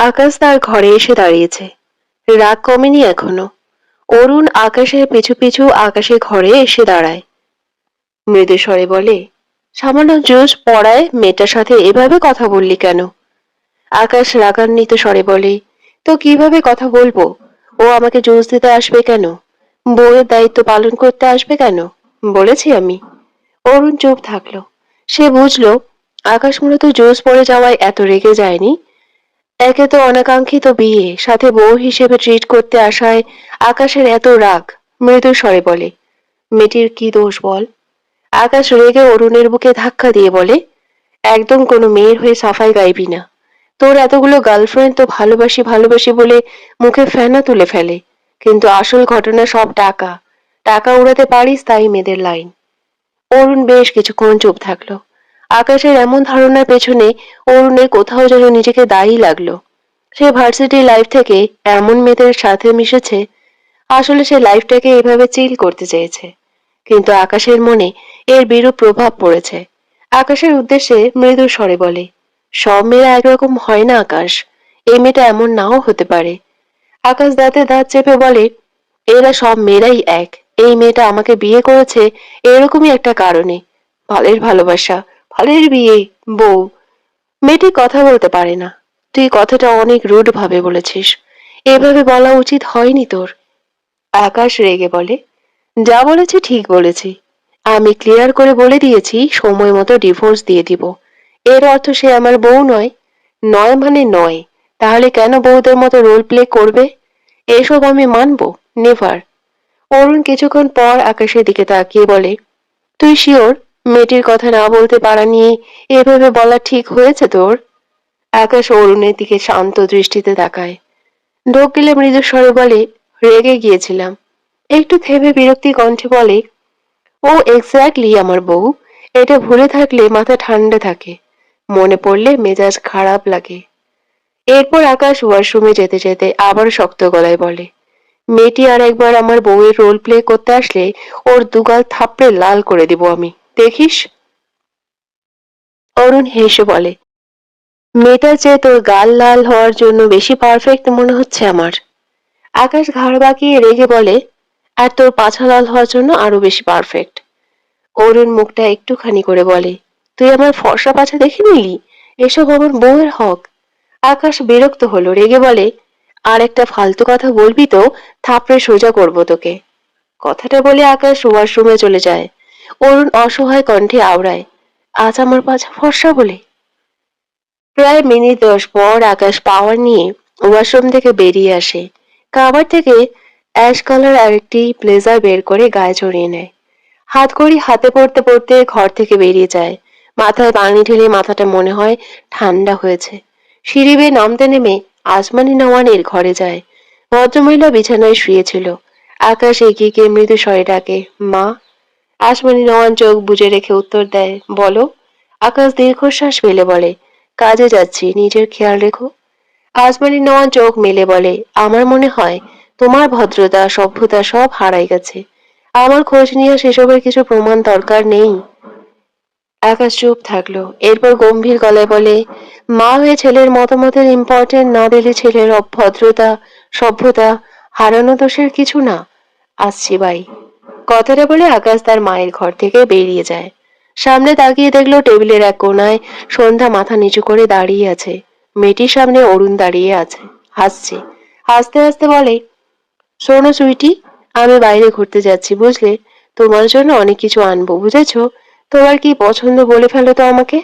আকাশ তার ঘরে এসে দাঁড়িয়েছে। রাগ কমেনি এখনো। অরুণ আকাশের পিছু পিছু আকাশের ঘরে এসে দাঁড়ায়। মৃদু স্বরে বলে, সামান্য জুস পড়ায় মেয়েটার সাথে এভাবে কথা বললি কেন? আকাশ রাগান্বিত স্বরে বলে, তো কিভাবে কথা বলবো? ও আমাকে জুস দিতে আসবে কেন? বউয়ের দায়িত্ব পালন করতে আসবে কেন? বলেছি আমি। অরুণ চুপ থাকলো। সে বুঝলো আকাশ মূলত জুস পড়ে যাওয়ায় এত রেগে যায়নি। একে তো অনাকাঙ্ক্ষিত বিয়ে, সাথে বউ হিসেবে ট্রিট করতে আসায় আকাশের এত রাগ। মৃদু স্বরে বলে, মেয়েটির কি দোষ বল? আকাশ রেগে অরুণের বুকে ধাক্কা দিয়ে বলে, একদম কোনো মেয়ের হয়ে সাফাই গাইবি না। তোর এতগুলো গার্লফ্রেন্ড তো ভালোবাসি ভালোবাসি বলে মুখে ফেনা তুলে ফেলে, কিন্তু আসল ঘটনা সব টাকা। টাকা উড়াতে পারিস তাই মেয়েদের লাইন। অরুণ বেশ কিছুক্ষণ চুপ থাকলো। আকাশের এমন ধারণার পেছনে অরুণের কোথাও যেন নিজেকে দায়ী লাগলো। সে ভার্সিটি লাইফ থেকে এমন মেয়েদের সাথে মিশেছে, আসলে সে লাইফটাকে এভাবে চিল করতে চেয়েছে, কিন্তু আকাশের মনে এর বিরূপ প্রভাব পড়েছে। আকাশের উদ্দেশ্যে মৃদু স্বরে বলে, সব মেয়েরা একরকম হয় না আকাশ। এই মেয়েটা এমন নাও হতে পারে। আকাশ দাঁতে দাঁত চেপে বলে, এরা সব মেয়েরাই এক। এই মেয়েটা আমাকে বিয়ে করেছে এরকমই একটা কারণে। ভালের ভালোবাসা, ভালের বিয়ে, বউ। মেয়েটি কথা বলতে পারে না। তুই কথাটা অনেক রুড ভাবে বলেছিস। এভাবে বলা উচিত হয়নি তোর। আকাশ রেগে বলে, যা বলেছি ঠিক বলেছি। আমি ক্লিয়ার করে বলে দিয়েছি সময় মতো ডিভোর্স দিয়ে দিব। এর অর্থ সে আমার বউ নয়। নয় মানে নয়। তাহলে কেন বউদের মতো রোল প্লে করবে? এসব আমি মানবো? নেভার। অরুণ কিছুক্ষণ পর আকাশের দিকে তাকিয়ে বলে, তুই শিওর মেয়েটির কথা না বলতে পারা নিয়ে এভাবে বলা ঠিক হয়েছে তোর? আকাশ অরুণের দিকে শান্ত দৃষ্টিতে তাকায়। ঢোক গেলে মৃদু স্বরে বলে, রেগে গিয়েছিলাম। একটু থেমে বিরক্তি কণ্ঠে বলে, ও এক্স্যাক্টলি আমার বউ। এটা ভুলে থাকলে মাথা ঠান্ডা থাকে, মনে পড়লে মেজাজ খারাপ লাগে। এরপর আকাশ ওয়াশরুমে যেতে যেতে আবার শক্ত গলায় বলে, মেয়েটি আর একবার আমার বউয়ের রোল প্লে করতে আসলে ওর দুগাল থাপড়ে লাল করে দিব আমি, দেখিস। অরুণ হেসে বলে, মেয়েটার চেয়ে তোর গাল লাল হওয়ার জন্য বেশি পারফেক্ট মনে হচ্ছে আমার। আকাশ ঘাড় বাঁকিয়ে রেগে বলে, আর তোর পাছা লাল হওয়ার জন্য আরো বেশি পারফেক্ট। অরুণ মুখটা একটুখানি করে বলে, তুই আমার ফর্সা পাছা দেখে নিলি? এসব আমার বউয়ের হক। আকাশ বিরক্ত হলো, রেগে বলে, আর একটা ফালতু কথা বলবি তো থাপড়ে সোজা করবো তোকে। কথাটা বলে আকাশ ওয়াশরুমে চলে যায়। অরুণ অসহায় কণ্ঠে আওড়ায়, আজ আমার পাছা ফর্সা বলে। প্রায় মিনিট 10 পর আকাশ পাওয়ার নিয়ে ওয়াশরুম থেকে বেরিয়ে আসে। কাভার থেকে অ্যাশ কালার আরেকটি ব্লেজার বের করে গায়ে জড়িয়ে নেয়। হাতঘড়ি হাতে পড়তে পড়তে ঘর থেকে বেরিয়ে যায়। মাথায় পানি ঢেলে মাথাটা মনে হয় ঠান্ডা হয়েছে। সিঁড়ি বেয়ে নামতে নেমে আসমানি নওয়ানের ঘরে যায়। ভদ্রমহিলা বিছানায় শুয়েছিল। আকাশ এগিয়ে গিয়ে মৃদু স্বরে ডাকে, মা। আসমানি নওয়ান চোখ বুজে রেখে উত্তর দেয়, বলো। আকাশ দীর্ঘশ্বাস ফেলে বলে, কাজে যাচ্ছি, নিজের খেয়াল রেখো। আসমানি নওয়ান চোখ মেলে বলে, আমার মনে হয় তোমার ভদ্রতা সভ্যতা সব হারাই গেছে। আমার খোঁজ নিয়ে সেসবের কিছু প্রমাণ দরকার নেই। আকাশ চুপ থাকলো। এরপর গম্ভীর গলায় বলে, মা হয়ে ছেলের মতামতের ইম্পর্টেন্ট না দিলে ছেলের অভদ্রতা সভ্যতা হারানো দোষের কিছু না। আসছি বাই। কথাটা বলে আকাশ তার মায়ের ঘর থেকে বেরিয়ে যায়। সামনে তাকিয়ে দেখলো টেবিলের এক কোনায় সন্ধ্যা মাথা নিচু করে দাঁড়িয়ে আছে। মেয়েটির সামনে অরুণ দাঁড়িয়ে আছে, হাসছে। হাসতে হাসতে বলে, শোনো সুইটি, আমি বাইরে ঘুরতে যাচ্ছি বুঝলে। তোমার জন্য অনেক কিছু আনবো, বুঝেছো? তোমার কি পছন্দ বলে ফেলো তো আমাকে।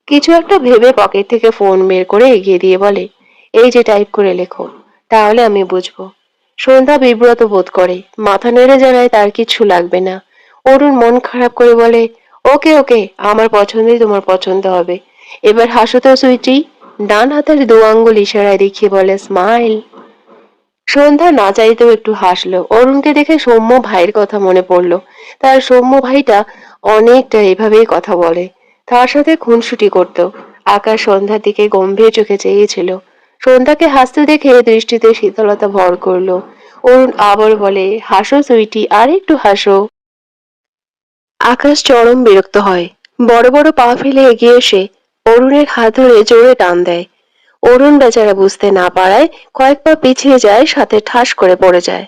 কিছু একটা ভেবে পকেট থেকে ফোন বের করে এগিয়ে দিয়ে বলে, এই যে টাইপ করে লেখো, তাহলে আমি বুঝবো। সন্ধ্যা বিব্রত বোধ করে, মাথা নেড়ে জানায় তার কিছু লাগবে না। অরুণ মন খারাপ করে বলে, ওকে ওকে, আমার পছন্দই তোমার পছন্দ হবে। এবার হাসো তো সুইটি। ডান হাতের দু আঙ্গুল ইশারায় দেখিয়ে বলে, স্মাইল। সন্ধ্যা না চাইতেও একটু হাসলো। অরুণকে দেখে সৌম্য ভাইয়ের কথা মনে পড়লো। তার সৌম্য ভাইটা অনেকটা এভাবেই কথা বলে, তার সাথে খুনসুটি করত। আকাশ সন্ধ্যার দিকে গম্ভীর চোখে চেয়েছিল। সন্ধ্যাকে হাসতে দেখে দৃষ্টিতে শীতলতা ভর করলো। অরুণ আবার বলে, হাসো সুইটি, আর একটু হাসো। আকাশ চরম বিরক্ত হয়। বড় বড় পা ফেলে এগিয়ে এসে অরুণের হাত ধরে জোরে টান দেয়। অরুণ বেচারা বুঝতে না পারায় কয়েক পা পিছিয়ে যায়, সাথে ঠাস করে পড়ে যায়।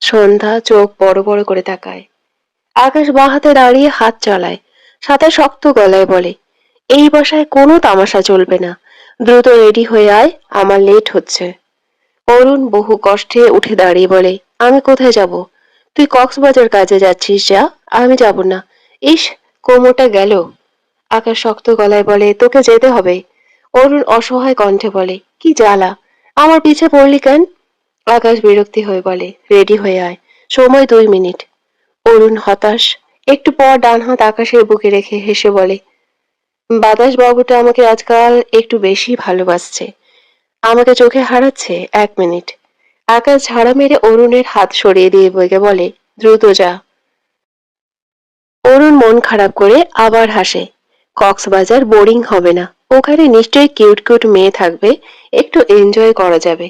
সন্ধ্যা চোখ বড় বড় করে তাকায়। আকাশ বাঁ হাতে দাঁড়িয়ে হাত চালায়, সাথে শক্ত গলায় বলে, এই বাসায় কোনো তামাশা চলবে না। দ্রুত রেডি হয়ে আয়, আমার লেট হচ্ছে। অরুণ বহু কষ্টে উঠে দাঁড়িয়ে বলে, আমি কোথায় যাব? তুই কক্সবাজার কাজে যাচ্ছিস, যা। আমি যাব না। ইস, কোমরটা গেল। আকাশ শক্ত গলায় বলে, তোকে যেতে হবে। অরুণ অসহায় কণ্ঠে বলে, কি জ্বালা, আমার পিছে পড়লি কেন? আকাশ বিরক্তি হয়ে বলে, রেডি হয়ে আয়, সময় 2 মিনিট। অরুণ হতাশ। একটু পর ডান হাত আকাশের বুকে রেখে হেসে বলে, বাতাস বাবুটা আমাকে আজকাল একটু বেশি ভালোবাসছে, আমাকে চোখে হারাচ্ছে। 1 মিনিট। আকাশ ঝাড়া মেরে অরুণের হাত সরিয়ে দিয়ে বইকে বলে, দ্রুত যা। অরুণ মন খারাপ করে আবার হাসে। কক্সবাজার বোরিং হবে না, ওখানে নিশ্চয়ই কিউট কিউট মেয়ে থাকবে, একটু এনজয় করা যাবে।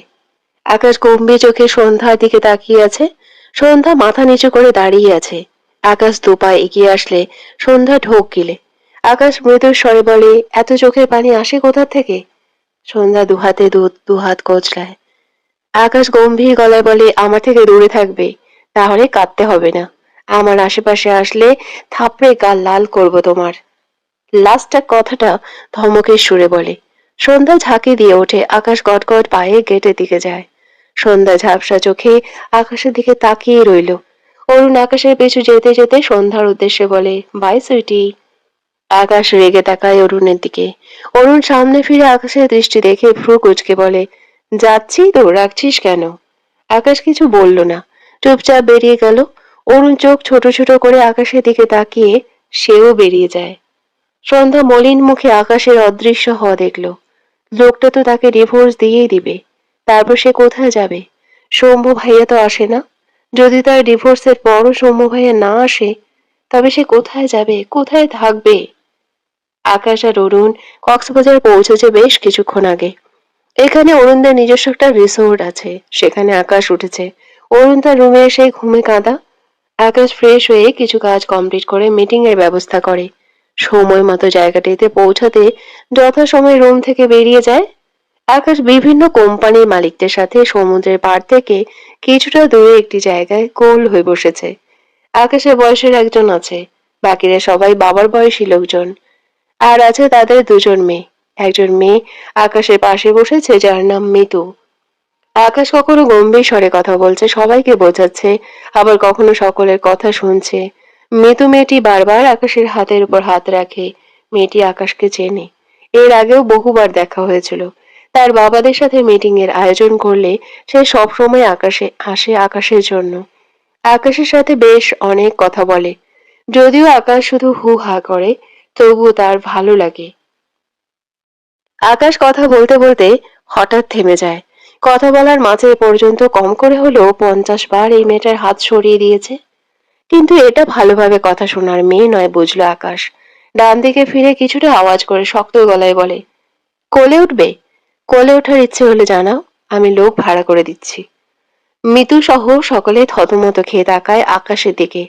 আকাশ গম্ভীর চোখে সন্ধ্যার দিকে তাকিয়ে আছে। সন্ধ্যা মাথা নিচু করে দাঁড়িয়ে আছে। আকাশ দুপা এগিয়ে আসলে সন্ধ্যা ঢোক গিলে। আকাশ মৃদুর স্বরে বলে, এত চোখের পানি আসে কোথা থেকে? সন্ধ্যা দুহাতে দুহাত কচলায়। আকাশ গম্ভীর গলায় বলে, আমার থেকে দূরে থাকবে, তাহলে কাঁদতে হবে না। আমার আশেপাশে আসলে থাপড়ে গাল লাল করব তোমার। লাস্টটা কথাটা ধমকের সুরে বলে। সন্ধ্যা ঝাঁকি দিয়ে ওঠে, আকাশ গটগট পায়ে গেটের দিকে যায়। সন্ধ্যা ঝাপসা চোখে আকাশের দিকে তাকিয়ে রইল। অরুণ আকাশের পিছু যেতে যেতে সন্ধ্যার উদ্দেশ্যে বলে, বাই সুইটি। আকাশ রেগে তাকায় অরুণের দিকে। অরুণ সামনে ফিরে আকাশের দৃষ্টি দেখে ভ্রু কুঁচকে বলে, যাচ্ছি তো, রাখছিস কেন? আকাশ কিছু বলল না, চুপচাপ বেরিয়ে গেল। অরুণ চোখ ছোট ছোট করে আকাশের দিকে তাকিয়ে সেও বেরিয়ে যায়। সন্ধ্যা মলিন মুখে আকাশের অদৃশ্য হওয়া দেখল। লোকটা তো তাকে ডিভোর্স দিয়েই দিবে। তারপর সে কোথায় যাবে? শম্ভু ভাইয়া তো আসে না। যদি তার ডিভোর্সের পরও শম্ভু ভাইয়া না আসে, তবে সে কোথায় যাবে, কোথায় থাকবে? আকাশ আর অরুণ কক্সবাজার পৌঁছেছে বেশ কিছুক্ষণ আগে। এখানে অরুণদের নিজস্ব একটা রিসোর্ট আছে, সেখানে আকাশ উঠেছে। অরুণ তার রুমে এসে ঘুমে কাঁদা। আকাশ ফ্রেশ হয়ে কিছু কাজ কমপ্লিট করে মিটিং এর ব্যবস্থা করে। সময় মতো জায়গাটিতে পৌঁছাতে যথাসময়ে রুম থেকে বেরিয়ে যায়। আকাশ বিভিন্ন কোম্পানির মালিকদের সাথে সমুদ্রের পাড় থেকে কিছুটা দূরে একটি জায়গায় গোল হয়ে বসেছে। আকাশের বয়সের একজন আছে, বাকিরা সবাই বাবার বয়সী লোকজন। আর আছে তাদের দুজন মেয়ে। একজন মেয়ে আকাশের পাশে বসেছে, যার নাম মিতু। আকাশ কখনো গম্ভীর স্বরে কথা বলছে, সবাইকে বোঝাচ্ছে, আবার কখনো সকলের কথা শুনছে। মিতু মেয়েটি বারবার আকাশের হাতের উপর হাত রাখে। মেয়েটি আকাশকে চেনে, এর আগেও বহুবার দেখা হয়েছিল। তার বাবাদের সাথে মিটিং এর আয়োজন করলে সে সবসময় আকাশে আসে আকাশের জন্য। আকাশের সাথে বেশ অনেক কথা বলে। যদিও আকাশ শুধু হু হা করে, তবুও তার ভালো লাগে। আকাশ কথা বলতে বলতে হঠাৎ থেমে যায়। কথা বলার মাঝে পর্যন্ত কম করে হলেও 50 বার এই মেয়েটার হাত সরিয়ে দিয়েছে। কিন্তু এটা ভালোভাবে কথা শোনার মেয়ে নয়, বুঝলো আকাশ। ডান দিকে ফিরে কিছুটা আওয়াজ করে শক্ত গলায় বলে, কোলে উঠবে? কোলে ওঠার ইচ্ছে হলে জানাও, আমি লোক ভাড়া করে দিচ্ছি। মিতু সহ সকলে থতমত খেয়ে তাকায় আকাশের দিকে।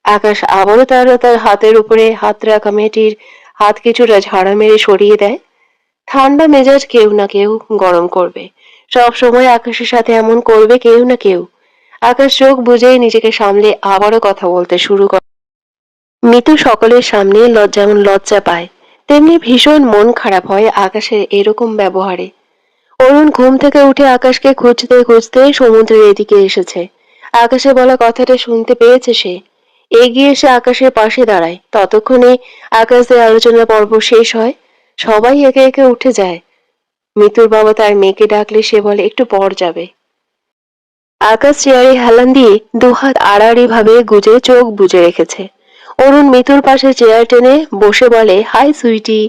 আকাশ আবারও তার হাতের উপরে হাত রাখা মেয়েটির হাত কিছুটা ঝাড়া মেরে সরিয়ে দেয়। ঠান্ডা মেজাজ কেউ না কেউ গরম করবে। সব সময় আকাশের সাথে এমন করবে কেউ না কেউ। আকাশ চোখ বুঝেই নিজেকে সামলে আবারও কথা বলতে শুরু করে। মিতু সকলের সামনে যেমন লজ্জা পায়, তেমনি ভীষণ মন খারাপ হয় আকাশের এরকম ব্যবহারে। অরুণ ঘুম থেকে উঠে আকাশকে খুঁজতে খুঁজতে সমুদ্রের এদিকে এসেছে। আকাশে বলা কথাটা শুনতে পেয়েছে সে। এগিয়ে এসে আকাশের পাশে দাঁড়ায়। ততক্ষণে আকাশদের আলোচনা পর্ব শেষ হয়। সবাই একে একে উঠে যায়। মিতুর বাবা তার মেয়েকে ডাকলে সে বলে, একটু পর যাবে। আকাশ চেয়ারে হেলান দিয়ে দুহাত আড়াআড়ি ভাবে গুজে চোখ বুজে রেখেছে। অরুণ মিতুর পাশে চেয়ার টেনে বসে বলে, হাই সুইটি।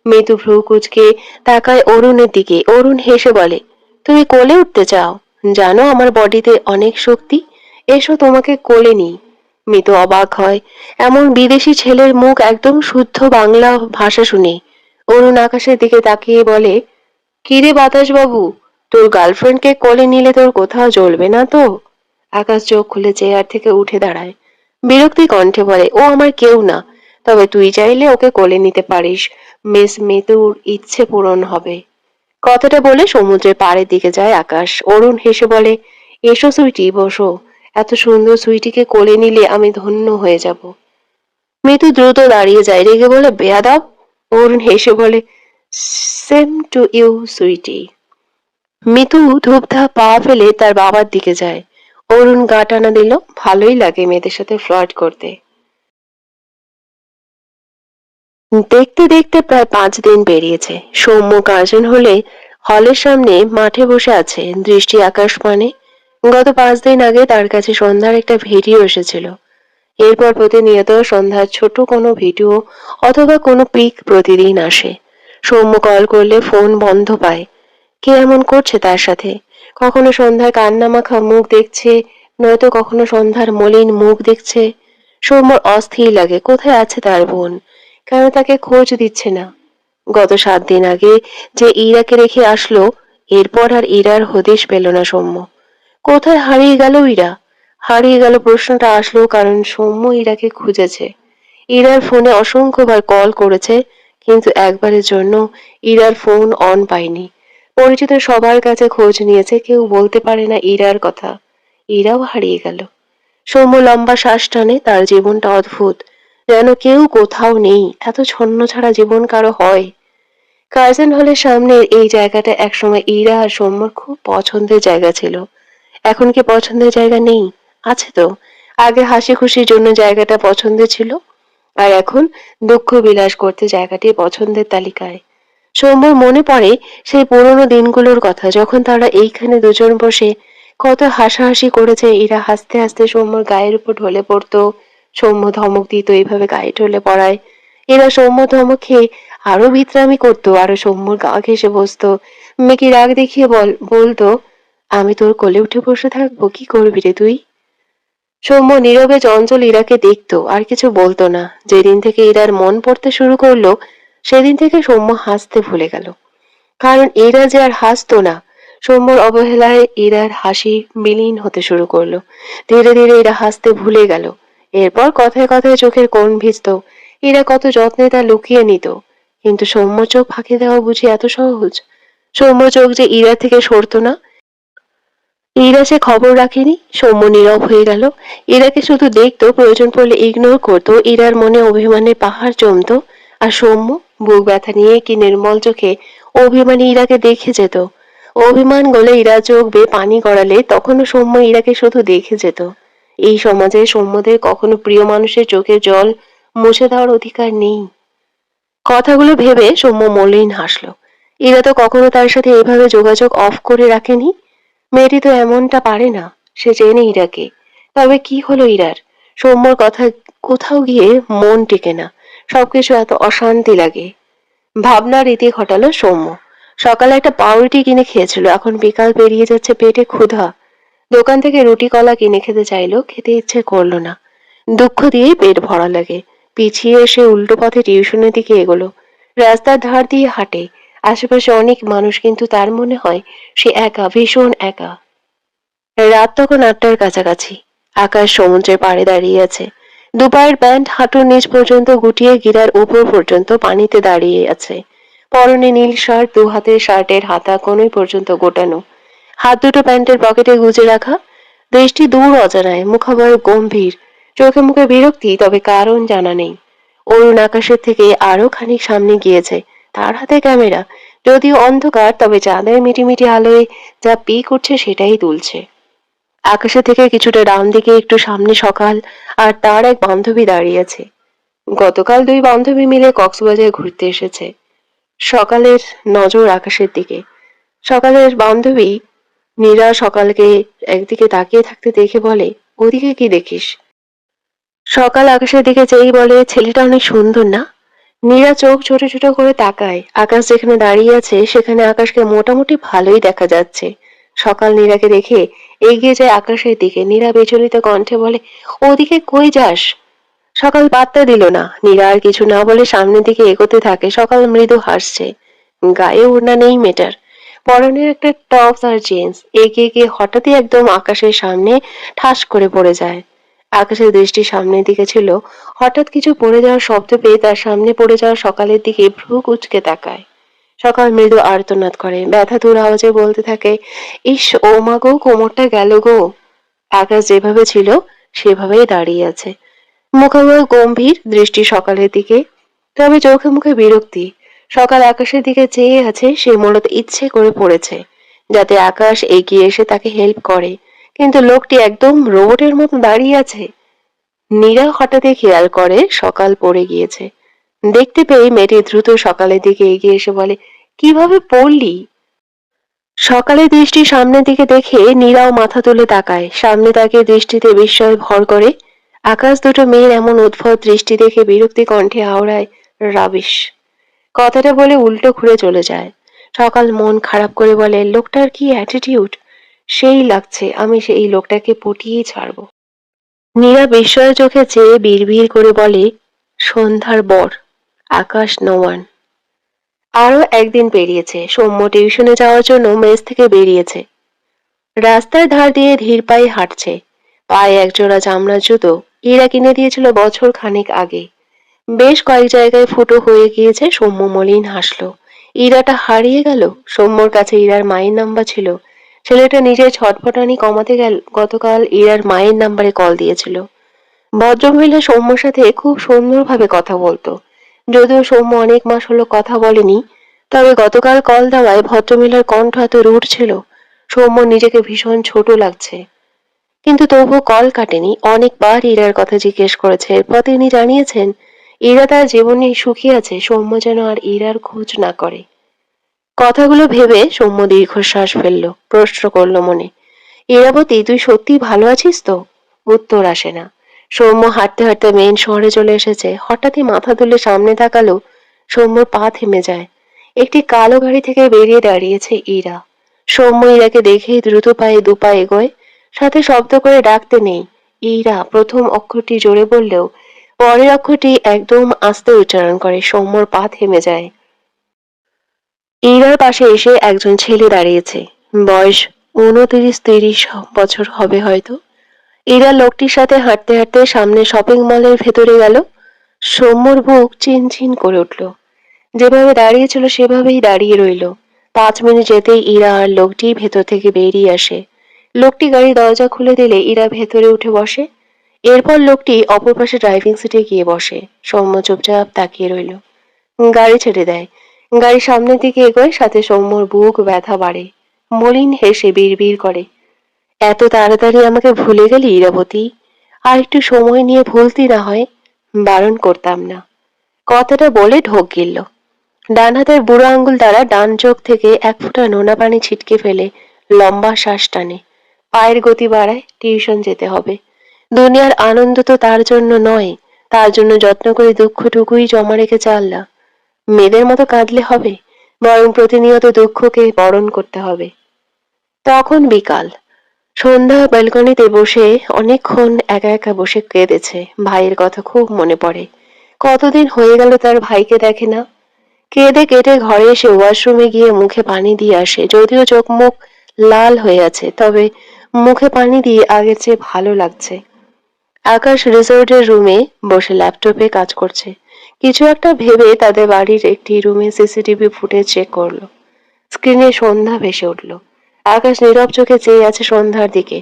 মিতু ভ্রু কুচকে তাকায় অরুণের দিকে। অরুণ হেসে বলে, তুমি কোলে উঠতে চাও? জানো আমার বডিতে অনেক শক্তি, এসো তোমাকে কোলে নিই। মিতু অবাক হয় এমন বিদেশি ছেলের মুখ একদম শুদ্ধ বাংলা ভাষা শুনে। অরুণ আকাশের দিকে তাকিয়ে বলে, কিরে বাতাস বাবু, তোর গার্লফ্রেন্ডকে কোলে নিলে তোর কোথাও জ্বলবে না তো? আকাশ চোখ খুলে চেয়ার থেকে উঠে দাঁড়ায়। বিরক্তি কণ্ঠে বলে, ও আমার কেউ না, তবে তুই চাইলে ওকে কোলে নিতে পারিস। মিস মিতুর ইচ্ছে পূরণ হবে। কথাটা বলে সমুদ্রের পাড়ের দিকে যায় আকাশ। অরুণ হেসে বলে, এসো সুইটি, বসো। এত সুন্দর সুইটিকে কোলে নিলে আমি ধন্য হয়ে যাব। মিতু দ্রুত দাঁড়িয়ে যায়, রেগে বলে, বেয়াদব। অরুণ হেসে বলে, same to you sweetie. Mitu ধূপধাপ পা ফেলে তার বাবার দিকে যায়। অরুণ গা টানা দিল, ভালোই লাগে মেয়েদের সাথে ফ্লার্ট করতে। দেখতে দেখতে প্রায় 5 দিন পেরিয়েছে। সৌম্য গার্জেন হলে হলের সামনে মাঠে বসে আছে, দৃষ্টি আকাশপানে। গত 5 দিন আগে তার কাছে সন্ধ্যার একটা ভিডিও এসেছিল। এরপর প্রতিনিয়ত সন্ধ্যার ছোট কোনো ভিডিও অথবা কোনো পিক প্রতিদিন আসে। সৌম্য কল করলে ফোন বন্ধ পায়। কে এমন করছে তার সাথে? কখনো সন্ধ্যার কান্নামাখা মুখ দেখছে, নয়তো কখনো সন্ধ্যার মলিন মুখ দেখছে। সৌম্যর অস্থির লাগে, কোথায় আছে তার বোন? কেন তাকে খোঁজ দিচ্ছে না? গত 7 দিন আগে যে ইরাকে রেখে আসলো, এরপর আর ইরার হদিশ পেল না সৌম্য। কোথায় হারিয়ে গেল ইরা? হারিয়ে গেল প্রশ্নটা আসলো কারণ সৌম্য ইরাকে খুঁজেছে। ইরার ফোনে অসংখ্যবার কল করেছে, কিন্তু একবারের জন্য ইরার ফোন অন পায়নি। পরিচিত সবার কাছে খোঁজ নিয়েছে, কেউ বলতে পারে না ইরার কথা। ইরাও হারিয়ে গেল। সৌম্য লম্বা শ্বাস টানে, তার জীবনটা অদ্ভুত। যেন কেউ কোথাও নেই। এত ছন্ন ছাড়া জীবন কারো হয়? কার্জন হলের সামনের এই জায়গাটা একসময় ইরা আর সৌম্যর খুব পছন্দের জায়গা ছিল। এখন কি পছন্দের জায়গা নেই? আছে তো। আগে হাসি খুশির জন্য জায়গাটা পছন্দের ছিল, আর এখন দুঃখ বিলাস করতে জায়গাটি পছন্দের তালিকায়। সৌম্যর মনে পড়ে সেই পুরোনো দিনগুলোর কথা, যখন তারা এইখানে দুজন বসে কত হাসাহাসি করেছে। এরা হাসতে হাসতে সৌম্যর গায়ের উপর ঢলে পড়তো। সৌম্য ধমক দিত, এইভাবে গায়ে ঢলে পড়ায়। এরা সৌম্য ধমক খেয়ে আরো বিশ্রামি করতো, আরো সৌম্যর গা ঘেসে বসতো। মেয়েকে রাগ দেখিয়ে বলতো, আমি তোর কোলে উঠে বসে থাকবো, কি করবি রে তুই? সৌম্য নীরবে চঞ্চল ইরাকে দেখতো, আর কিছু বলতো না। যেদিন থেকে ইরার মন পড়তে শুরু করলো, সেদিন থেকে সৌম্য হাসতে ভুলে গেল। কারণ এরা যে আর হাসতো না। সৌম্যর অবহেলায় এরার হাসি বিলীন হতে শুরু করলো। ধীরে ধীরে এরা হাসতে ভুলে গেল। এরপর কথায় কথায় চোখের কোণ ভিজত। এরা কত যত্নে তা লুকিয়ে নিত। কিন্তু সৌম্য চোখ ফাঁকি দেওয়া বুঝি এত সহজ? সৌম্য চোখ যে ইরা থেকে সরতো না। ইরা সে খবর রাখেনি। সৌম্য নীরব হয়ে গেল। ইরাকে শুধু দেখতো, প্রয়োজন পড়লে ইগনোর করতো। ইরার মনে অভিমানের পাহাড় জমতো। আর সৌম্য বুক ব্যথা নিয়ে কি নির্মল চোখে অভিমানী ইরাকে দেখে যেত। অভিমান গলে ইরা চোখ বেয়ে পানি গড়ালে তখনও সৌম্য ইরাকে শুধু দেখে যেত। এই সমাজে সৌম্যদের কখনো প্রিয় মানুষের চোখের জল মুছে দেওয়ার অধিকার নেই। কথাগুলো ভেবে সৌম্য মলিন হাসলো। ইরা তো কখনো তার সাথে এভাবে যোগাযোগ অফ করে রাখেনি। মেয়েটি তো এমনটা পারে না। সে চেনে ইরাকে। তবে কি হলো ইরার? সৌম্যর কথা কোথাও গিয়ে মন টেকে না। সবকিছু এত অশান্তি লাগে। ভাবনার রীতি ঘটালো সৌম্য। সকালে একটা পাউরুটি কিনে খেয়েছিল, এখন বিকাল পেরিয়ে যাচ্ছে, পেটে ক্ষুধা। দোকান থেকে রুটি কলা কিনে খেতে চাইলো, খেতে ইচ্ছে করলো না। দুঃখ দিয়েই পেট ভরা লাগে। পিছিয়ে এসে উল্টো পথে টিউশনের দিকে এগোলো। রাস্তার ধার দিয়ে হাঁটে। আশেপাশে অনেক মানুষ, কিন্তু তার মনে হয় সে একা, ভীষণ একা। রাত তখন 8টার কাছাকাছি। আকাশ সমুদ্রের পাড়ে দাঁড়িয়ে আছে। দুপায়ের প্যান্ট হাঁটুর নিচ পর্যন্ত গুটিয়ে গিরার উপর পর্যন্ত পানিতে দাঁড়িয়ে আছে। পরনে নীল শার্ট, দু হাতের শার্টের হাতা কোনই পর্যন্ত গোটানো। হাত দুটো প্যান্টের পকেটে গুজে রাখা। দৃষ্টি দূর অজানায়, মুখাবয় গম্ভীর। চোখে মুখে বিরক্তি, তবে কারণ জানা নেই। অরুণ আকাশের থেকে আরো খানিক সামনে গিয়েছে। তার হাতে ক্যামেরা। যদিও অন্ধকার, তবে চাঁদের মিটিমিটি আলোয় যা পিক উঠছে সেটাই তুলছে। আকাশে থেকে কিছুটা ডান দিকে একটু সামনে সকাল আর তার এক বান্ধবী দাঁড়িয়ে আছে। গতকাল দুই বান্ধবী মিলে কক্সবাজার ঘুরতে এসেছে। সকালের নজর আকাশের দিকে। সকালের বান্ধবী নীরা সকালকে একদিকে তাকিয়ে থাকতে দেখে বলে, ওদিকে কি দেখিস? সকাল আকাশের দিকে চেয়েই বলে, ছেলেটা অনেক সুন্দর না? নীরা চোখ ছোট ছোট করে তাকায়। আকাশ যেখানে দাঁড়িয়ে আছে সেখানে আকাশকে মোটামুটি ভালোই দেখা যাচ্ছে। সকাল নীরাকে দেখে এগিয়ে যায় আকাশের দিকে। নীরা বিচলিত কণ্ঠে বলে, ওদিকে কই যাস? সকাল পাত্তা দিল না। নীরা আর কিছু না বলে সামনের দিকে এগোতে থাকে। সকাল মৃদু হাসছে। গায়ে ওড়না নেই মেয়েটার। পরনে একটা টপস আর জিন্স। এগিয়ে গিয়ে হঠাৎই একদম আকাশের সামনে ঠাস করে পড়ে যায়। আকাশের দৃষ্টি সামনের দিকে ছিল। হঠাৎ কিছু পড়ে যাওয়ার শব্দ পেয়ে তার সামনে পড়ে যাওয়া সকালের দিকে ভ্রু কুঁচকে তাকায়। সকাল মৃদু আর্তনাদ করে, ব্যথাতুর আওয়াজে বলতে থাকে, ইস ও মা গো, কোমরটা গেল গো। আকাশ যেভাবে ছিল সেভাবেই দাঁড়িয়ে আছে, মুখোমুখি গম্ভীর দৃষ্টি সকালের দিকে, তবে চোখে মুখে বিরক্তি। সকাল আকাশের দিকে চেয়ে আছে, সে মূলত ইচ্ছে করে পড়েছে যাতে আকাশ এগিয়ে এসে তাকে হেল্প করে, কিন্তু লোকটি একদম রোবটের মতো দাঁড়িয়ে আছে। নীরা হঠাৎই খেয়াল করে সকাল পড়ে গিয়েছে। দেখতে পেয়ে মেয়েটি দ্রুত সকালের দিকে এগিয়ে এসে বলে, কিভাবে পড়লি? সকালের দৃষ্টি সামনের দিকে দেখে নীরাও মাথা তুলে তাকায়, সামনে তাকে দৃষ্টিতে বিস্ময় ভর করে। আকাশ দুটো মেয়ের এমন উদ্ভট দৃষ্টি দেখে বিরক্তি কণ্ঠে আওড়ায়, রাবিশ। কথাটা বলে উল্টো ঘুরে চলে যায়। সকাল মন খারাপ করে বলে, লোকটার কি অ্যাটিটিউড, সেই লাগছে, আমি সেই লোকটাকে পটিয়েই ছাড়বো। নীরা বিস্ময়ের চোখে চেয়ে বিড়বিড় করে বলে, সন্ধ্যার বর, আকাশ নোয়ান। আরো একদিন পেরিয়েছে, সৌম্য টিউশনে যাওয়ার জন্য মেস থেকে বেরিয়েছে। রাস্তার ধার দিয়ে ধীর পায়ে হাঁটছে, পায়ে একজোড়া চামড়ার জুতো ইরা কিনে দিয়েছিল বছর খানেক আগে। বেশ কয়েক জায়গায় ফুটো হয়ে গিয়েছে। সৌম্য মলিন হাসলো। ইরাটা হারিয়ে গেল। সৌম্যর কাছে ইরার মায়ের নাম্বার ছিল। ছেলেটা নিজের ছটফটানি কমাতে গতকাল ইরার মায়ের নাম্বারে কল দিয়েছিল। ভদ্রমহিলা সৌম্যর সাথে খুব সুন্দরভাবে কথা বলতো। যদিও সৌম্য অনেক মাস হলো কথা বলেনি, তবে গতকাল কল দেওয়ায় ভদ্রমহিলার কণ্ঠ এত রূঢ় ছিল, সৌম্য নিজেকে ভীষণ ছোট লাগছে। কিন্তু তবুও কল কাটেনি। অনেকবার ইরার কথা জিজ্ঞেস করেছে, এরপর তিনি জানিয়েছেন ইরা তার জীবনে সুখী আছে, সৌম্য যেন আর ইরার খোঁজ না করে। কথাগুলো ভেবে সৌম্য দীর্ঘশ্বাস ফেলল, প্রশ্ন করল মনে, ইরাবতী, তুই সত্যি ভালো আছিস তো? উত্তর আসে না। সৌম্য হাঁটতে হাঁটতে মেন শহরে চলে এসেছে। হঠাৎই মাথা তুলে সামনে তাকালো, সৌম্যর পা থেমে যায়। একটি কালো গাড়ি থেকে বেরিয়ে দাঁড়িয়েছে ইরা। সৌম্য ইরাকে দেখেই দ্রুত পায়ে দুপা এগোয়, সাথে শব্দ করে ডাকতে নেই, ইরা। প্রথম অক্ষরটি জোরে বললেও পরের অক্ষরটি একদম আস্তে উচ্চারণ করে। সৌম্যর পা থেমে যায়। ইরার পাশে এসে একজন ছেলে দাঁড়িয়েছে, বয়স 29-30 বছর হবে হয়তো। ইরা লোকটির সাথে হাঁটতে হাঁটতে সামনে শপিং মলের ভেতরে গেল। সৌম্যর বুক চিনচিন করে উঠল। যেভাবে দাঁড়িয়েছিল সেভাবেই দাঁড়িয়ে রইল। 5 মিনিট যেতেই ইরা আর লোকটি ভেতর থেকে বেরিয়ে আসে। লোকটি গাড়ির দরজা খুলে দিলে ইরা ভেতরে উঠে বসে। এরপর লোকটি অপর পাশে ড্রাইভিং সিটে গিয়ে বসে। সৌম্য চুপচাপ তাকিয়ে রইল। গাড়ি ছেড়ে দেয়। গাড়ি সামনের দিকে এগোয়, সাথে সৌম্যর বুক ব্যথা বাড়ে। মলিন হেসে বিড়বিড় করে, এত তাড়াতাড়ি আমাকে ভুলে গেলি ইরাবতী? আর একটু সময় নিয়ে ভুলতি না হয়, বারণ করতাম না। কথাটা বলে ঢোক গিলল। ডান হাতের বুড়ো আঙ্গুল দ্বারা ডান চোখ থেকে এক ফোঁটা নোনা পানি ছিটকে ফেলে লম্বা শ্বাস টানে। পায়ের গতি বাড়ায়, টিউশন যেতে হবে। দুনিয়ার আনন্দ তো তার জন্য নয়, তার জন্য যত্ন করে দুঃখটুকুই জমা রেখেছে আল্লাহ। মেয়েদের মতো কাঁদলে হবে, বরং প্রতিনিয়ত দুঃখকে বরণ করতে হবে। তখন বিকাল। সন্ধ্যা ব্যালকনিতে বসে অনেকক্ষণ একা একা বসে কেঁদেছে। ভাইয়ের কথা খুব মনে পড়ে। কতদিন হয়ে গেল তার ভাইকে দেখে না। কেঁদে কেটে ঘরে এসে ওয়াশরুমে গিয়ে মুখে পানি দিয়ে আসে। যদিও চোখ মুখ লাল হয়ে আছে, তবে মুখে পানি দিয়ে আগের চেয়ে ভালো লাগছে। আকাশ রিসোর্টের রুমে বসে ল্যাপটপে কাজ করছে। কিছু একটা ভেবে তাদের বাড়ির একটি রুমে সিসিটিভি ফুটেজ চেক করলো। স্ক্রিনে সন্ধ্যা ভেসে উঠল। আকাশ নীরব চোখে চেয়ে আছে সন্ধ্যার দিকে।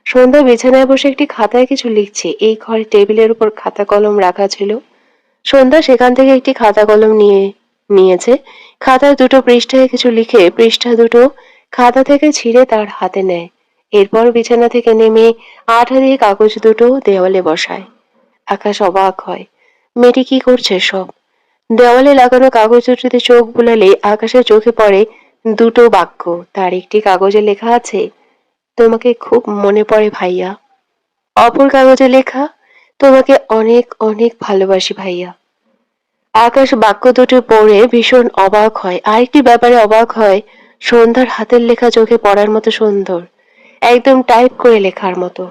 সন্ধ্যা বিছানায় বসে একটি খাতায় কিছু লিখছে। এই ঘরে টেবিলের উপর খাতা কলম রাখা ছিল। সন্ধ্যা সেখান থেকে একটি খাতা কলম নিয়েছে। খাতার দুটো পৃষ্ঠায় কিছু লিখে পৃষ্ঠা দুটো খাতা থেকে ছিঁড়ে তার হাতে নেয়। এরপর বিছানা থেকে নেমে আঠা দিয়ে কাগজ দুটো দেওয়ালে বসায়। আকাশ অবাক হয়, মেয়েটি কি করছে সব। দেওয়ালে লাগানো কাগজ দুটিতে চোখ বুলালে আকাশের চোখে পড়ে দুটো বাক্য। তার একটি কাগজে লেখা আছে, তোমাকে খুব মনে পড়ে ভাইয়া। অপর কাগজে লেখা, তোমাকে অনেক অনেক ভালোবাসি ভাইয়া। আকাশ বাক্য দুটো পড়ে ভীষণ অবাক হয়। আরেকটি ব্যাপারে অবাক হয়, সন্ধ্যার হাতের লেখা চোখে পড়ার মতো সুন্দর, একদম টাইপ করে লেখার মতো।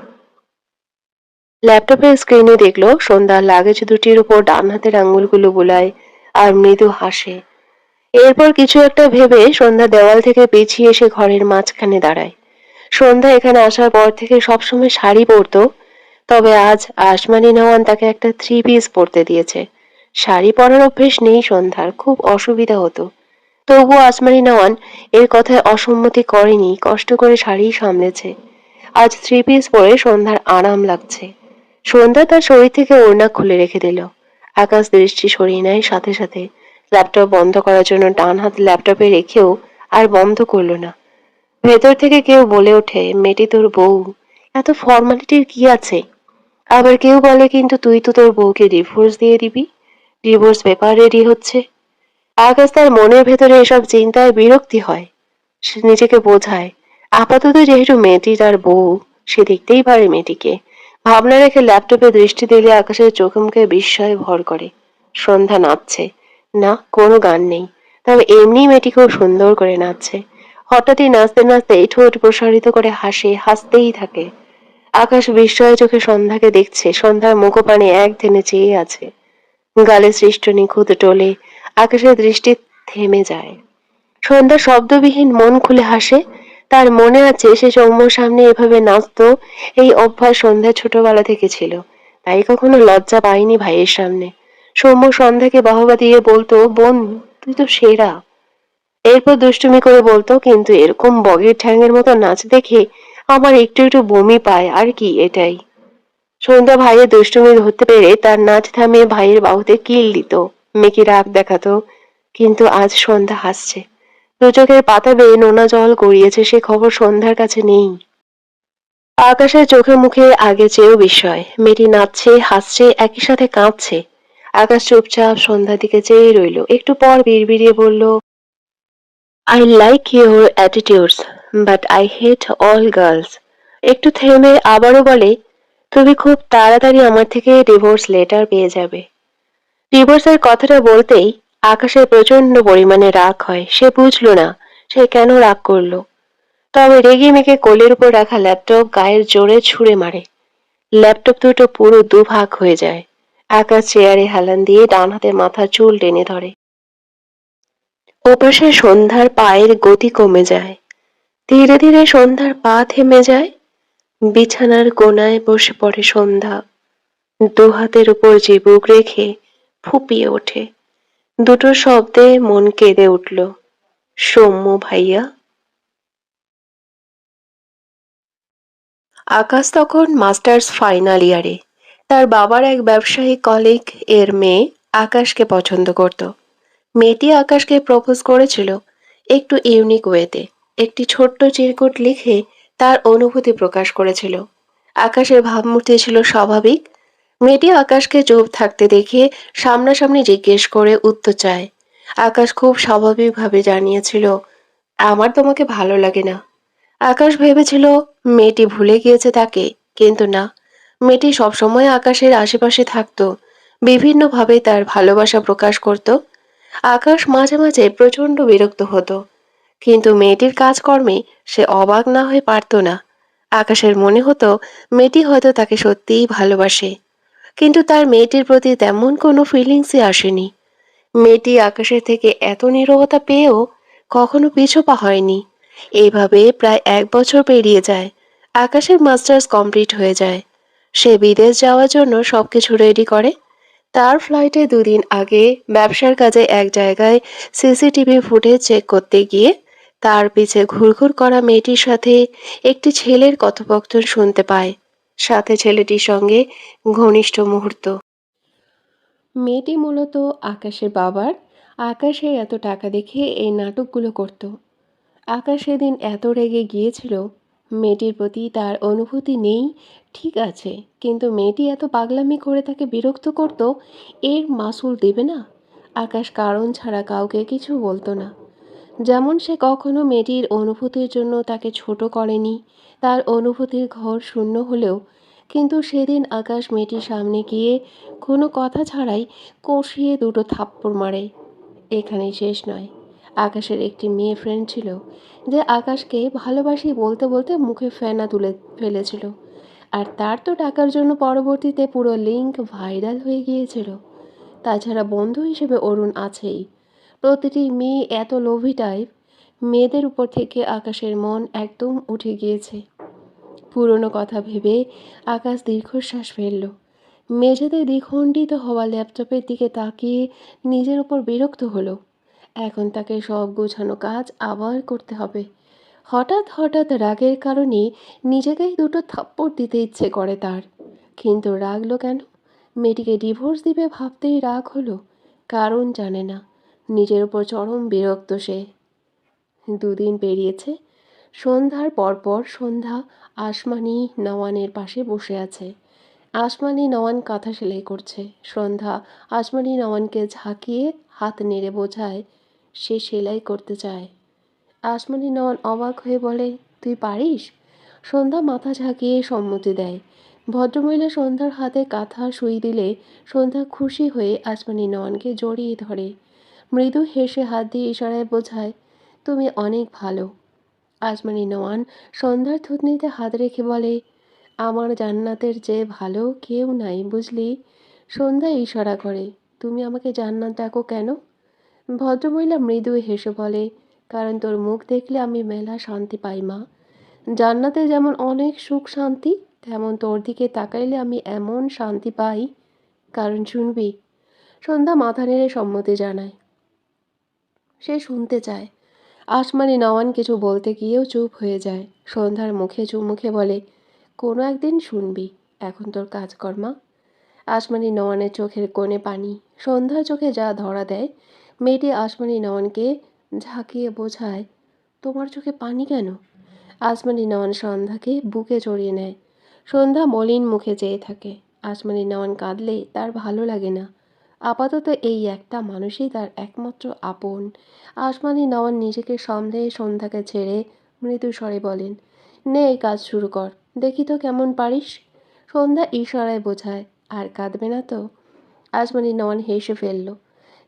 ল্যাপটপের স্ক্রিনে দেখলো সন্ধ্যা লাগেজ দুটির উপর ডান হাতের আঙ্গুলগুলো বুলায় আর মৃদু হাসে। এরপর কিছু একটা ভেবে সন্ধ্যা দেওয়াল থেকে পিছিয়ে এসে ঘরের মাঝখানে দাঁড়ায়। সন্ধ্যা এখানে আসার পর থেকে সবসময় শাড়ি পরতো, তবে আজ আসমানি নওয়ান তাকে একটা 3 পিস পরতে দিয়েছে। শাড়ি পরার অভ্যেস নেই সন্ধ্যার, খুব অসুবিধা হতো। তবুও আসমানি নেওয়ান এর কথায় অসম্মতি করেনি, কষ্ট করে শাড়ি সামলেছে। আজ থ্রি পিস পরে সন্ধ্যার আরাম লাগছে। সন্ধ্যা তার শরীর থেকে ওড়না খুলে রেখে দিল। আকাশ দৃষ্টি সরিয়ে নেয় সাথে সাথে। ল্যাপটপ বন্ধ করার জন্য ডান হাত ল্যাপটপে রেখেও আর বন্ধ করলো না। ভেতর থেকে কেউ বলে ওঠে, মেয়েটি তোর বউ, এত ফর্মালিটির কি আছে? আবার কেউ বলে, কিন্তু তুই তো তোর বউকে ডিভোর্স দিয়ে দিবি, ডিভোর্স পেপার রেডি হচ্ছে। আকাশ তার মনের ভেতরে এসব চিন্তায় বিরক্তি হয়। সে নিজেকে বোঝায়, আপাতত যেহেতু মেয়েটি তার বউ, সে দেখতেই পারে মেয়েটিকে। ভাবনা রেখে ল্যাপটপে দৃষ্টি দিলে আকাশের চোখে মুখে বিস্ময় ভর করে। সন্ধ্যা নাচছে। না, কোনো গান নেই, তবে এমনি মেয়েটি খুব সুন্দর করে নাচছে। হঠাৎই নাচতে নাচতে ঠোঁট প্রসারিত করে হাসে, হাসতেই থাকে। আকাশ বিস্ময় চোখে সন্ধ্যাকে দেখছে। সন্ধ্যার মুখপানে এক ধ্যানে চেয়ে আছে। গালে সৃষ্ট নিখুঁত টোলে আকাশের দৃষ্টি থেমে যায়। সন্ধ্যা শব্দবিহীন মন খুলে হাসে। তার মনে আছে সে সৌম্যর সামনে এভাবে নাচতো। এই অভ্যাস সন্ধ্যার ছোটবেলা থেকে ছিল। তাই কখনো লজ্জা পায়নি ভাইয়ের সামনে। সৌম্য সন্ধ্যাকে বাহবা দিয়ে বলতো, বোন, তুই তো সেরা। এরপর দুষ্টুমি করে বলতো, কিন্তু এরকম বগের ঠ্যাঙের মতো নাচ দেখে আমার একটু একটু বমি পায়, আর কি এটাই। সন্ধ্যা ভাইয়ের দুষ্টুমি ধরতে পেরে তার নাচ থামিয়ে ভাইয়ের বাহুতে কিল দিত, মেকি রাগ দেখাতো। কিন্তু আজ সন্ধ্যা হাসছে। দু চোখের পাতা বেয়ে নোনা জল গড়িয়েছে, সে খবর সন্ধ্যার কাছে নেই। আকাশের চোখে মুখে আগে চেয়েও বিস্ময়। মেয়েটি নাচছে, হাসছে, একই সাথে কাঁদছে। আকাশ চুপচাপ সন্ধ্যার দিকে চেয়ে রইল। একটু পর বিড়বিড়িয়ে বলল, I like your attitudes, but I hate all girls. একটু থেমে আবারও বলে, তুমি খুব তাড়াতাড়ি আমার থেকে ডিভোর্স লেটার পেয়ে যাবে। ডিভোর্সের কথাটা বলতেই আকাশের প্রচন্ড পরিমাণে রাগ হয়। সে বুঝলো না সে কেন রাগ করলো। তবে রেগে মেগে কোলের উপর রাখা ল্যাপটপ গায়ের জোরে ছুঁড়ে মারে। ল্যাপটপ দুটো পুরো দুভাগ হয়ে যায়। আকাশ চেয়ারে হেলান দিয়ে ডান হাতে মাথার চুল টেনে ধরে। ওপাশে সন্ধ্যার পায়ের গতি কমে যায়। ধীরে ধীরে সন্ধ্যার পা থেমে যায়। বিছানার কোনায় বসে পড়ে সন্ধ্যা। দু হাতের উপর চিবুক রেখে ফুপিয়ে ওঠে। দুটো শব্দে মন কেঁদে উঠল, সৌম্য ভাইয়া। আকাশ তখন মাস্টার্স ফাইনাল ইয়ারে। তার বাবার এক ব্যবসায়ী কলিগ এর মেয়ে আকাশকে পছন্দ করত। মেয়েটি আকাশকে প্রপোজ করেছিল একটু ইউনিক ওয়েতে। একটি ছোট্ট চিরকুট লিখে তার অনুভূতি প্রকাশ করেছিল। আকাশের ভাবমূর্তি ছিল স্বাভাবিক। মেয়েটি আকাশকে চুপ থাকতে দেখে সামনাসামনি জিজ্ঞেস করে উত্তর চায়। আকাশ খুব স্বাভাবিকভাবে জানিয়েছিল, আমার তোমাকে ভালো লাগে না। আকাশ ভেবেছিল মেয়েটি ভুলে গিয়েছে তাকে, কিন্তু না, মেয়েটি সবসময় আকাশের আশেপাশে থাকতো, বিভিন্নভাবে তার ভালোবাসা প্রকাশ করত। আকাশ মাঝে মাঝে প্রচন্ড বিরক্ত হতো, কিন্তু মেয়েটির কাজকর্মে সে অবাক না হয়ে পারত না। আকাশের মনে হতো মেয়েটি হয়তো তাকে সত্যিই ভালোবাসে, কিন্তু তার মেয়েটির প্রতি তেমন কোনো ফিলিংসই আসেনি। মেয়েটি আকাশের থেকে এত নীরবতা পেয়েও কখনো পিছু পা হয়নি। এইভাবে প্রায় 1 বছর পেরিয়ে যায়। আকাশের মাস্টার্স কমপ্লিট হয়ে যায়। সে বিদেশ যাওয়ার জন্য সবকিছু রেডি করে। তার ফ্লাইটে 2 দিন আগে ব্যবসার কাজে এক জায়গায় সিসিটিভি ফুটেজ চেক করতে গিয়ে তার পিছে ঘুরঘুর করা মেয়েটির সাথে একটি ছেলের কথোপকথন শুনতে পায়। সাথে ছেলেটির সঙ্গে ঘনিষ্ঠ মুহূর্ত। মেয়েটি মূলত আকাশের বাবার। আকাশের এত টাকা দেখে এই নাটকগুলো করত। আকাশ সেদিন এত রেগে গিয়েছিল। মেয়েটির প্রতি তার অনুভূতি নেই, ঠিক আছে, কিন্তু মেয়েটি এত পাগলামি করে তাকে বিরক্ত করত, এর মাসুল দেবে না। আকাশ কারণ ছাড়া কাউকে কিছু বলতো না। যেমন সে কখনো মেয়েটির অনুভূতির জন্য তাকে ছোট করেনি। তার অনুভূতির ঘর শূন্য হলেও, কিন্তু সেদিন আকাশ মেয়েটির সামনে গিয়ে কোনো কথা ছাড়াই কষিয়ে দুটো থাপ্পড় মারে। এখানেই শেষ নয়। আকাশের একটি মেয়ে ফ্রেন্ড ছিল যে আকাশকে ভালোবাসি বলতে বলতে মুখে ফেনা তুলে ফেলেছিল। আর তার তো টাকার জন্য পরবর্তীতে পুরো লিঙ্ক ভাইরাল হয়ে গিয়েছিল। তাছাড়া বন্ধু হিসেবে অরুণ আছেই। প্রতিটি মেয়ে এত লোভী টাইপ। মেয়েদের উপর থেকে আকাশের মন একদম উঠে গিয়েছে। পুরনো কথা ভেবে আকাশ দীর্ঘশ্বাস ফেলল। মেঝেতে দ্বিখণ্ডিত হওয়া ল্যাপটপের দিকে তাকিয়ে নিজের উপর বিরক্ত হলো। এখন তাকে সব গোছানো কাজ আবার করতে হবে। হঠাৎ হঠাৎ রাগের কারণে নিজেকেই দুটো থাপ্পড় দিতে ইচ্ছে করে তার। কিন্তু রাগলো কেন? মেয়েটিকে ডিভোর্স দিবে ভাবতেই রাগ হলো। কারণ জানে না। নিজের উপর চরম বিরক্ত সে। দুদিন পেরিয়েছে। সন্ধ্যার পরপর সন্ধ্যা আসমানি নওয়ানের পাশে বসে আছে। আসমানি নওয়ান কাঁথা সেলাই করছে। সন্ধ্যা আসমানি নওয়ানকে ঝাঁকিয়ে হাত নেড়ে বোঝায় সে সেলাই করতে চায়। আসমানি নওয়ান অবাক হয়ে বলে, তুই পারিস? সন্ধ্যা মাথা ঝাঁকিয়ে সম্মতি দেয়। ভদ্রমহিলা সন্ধ্যার হাতে কাঁথা সুই দিলে সন্ধ্যা খুশি হয়ে আসমানি নওয়ানকে জড়িয়ে ধরে। মৃদু হেসে হাত দিয়ে ইশারায় বোঝায়, তুমি অনেক ভালো। আসমানি নওয়ান সন্ধ্যার থুতনিতে হাত রেখে বলে, আমার জান্নাতের চেয়ে ভালো কেউ নাই বুঝলি। সন্ধ্যা ইশারা করে, তুমি আমাকে জান্নাত ডাকো কেন? ভদ্রমহিলা মৃদু হেসে বলে, কারণ তোর মুখ দেখলে আমি মেলা শান্তি পাই মা। জান্নাতে যেমন অনেক সুখ শান্তি, তেমন তোর দিকে তাকাইলে আমি এমন শান্তি পাই। কারণ শুনবি? সন্ধ্যা মাথা নেড়ে সম্মতি জানায়। সে শুনতে চায়। আসমানি নওয়ান কিছু বলতে গিয়েও চুপ হয়ে যায়। সন্ধ্যার মুখে চুমুখে বলে, কোনো একদিন শুনবি, এখন তোর কাজ কর মা। আসমানি নওয়ানের চোখের কোণে পানি। সন্ধ্যার চোখে যা ধরা দেয়। মেয়েটি আসমানি নওয়ানকে ঝাঁকিয়ে বোঝায়, তোমার চোখে পানি কেন? আসমানি নওয়ান সন্ধ্যাকে বুকে জড়িয়ে নেয়। সন্ধ্যা মলিন মুখে চেয়ে থাকে। আসমানি নওয়ান কাঁদলে তার ভালো লাগে না। আপাতত এই একটা মানুষই তার একমাত্র আপন। আসমানি নওয়ান নিজেকে সামলে সন্ধ্যাকে ছেড়ে মৃদু স্বরে বলেন, নে এই কাজ শুরু কর, দেখি তো কেমন পারিস। সন্ধ্যা ইশারায় বোঝায়, আর কাঁদবে না তো? আসমানি নওয়ান হেসে ফেলল।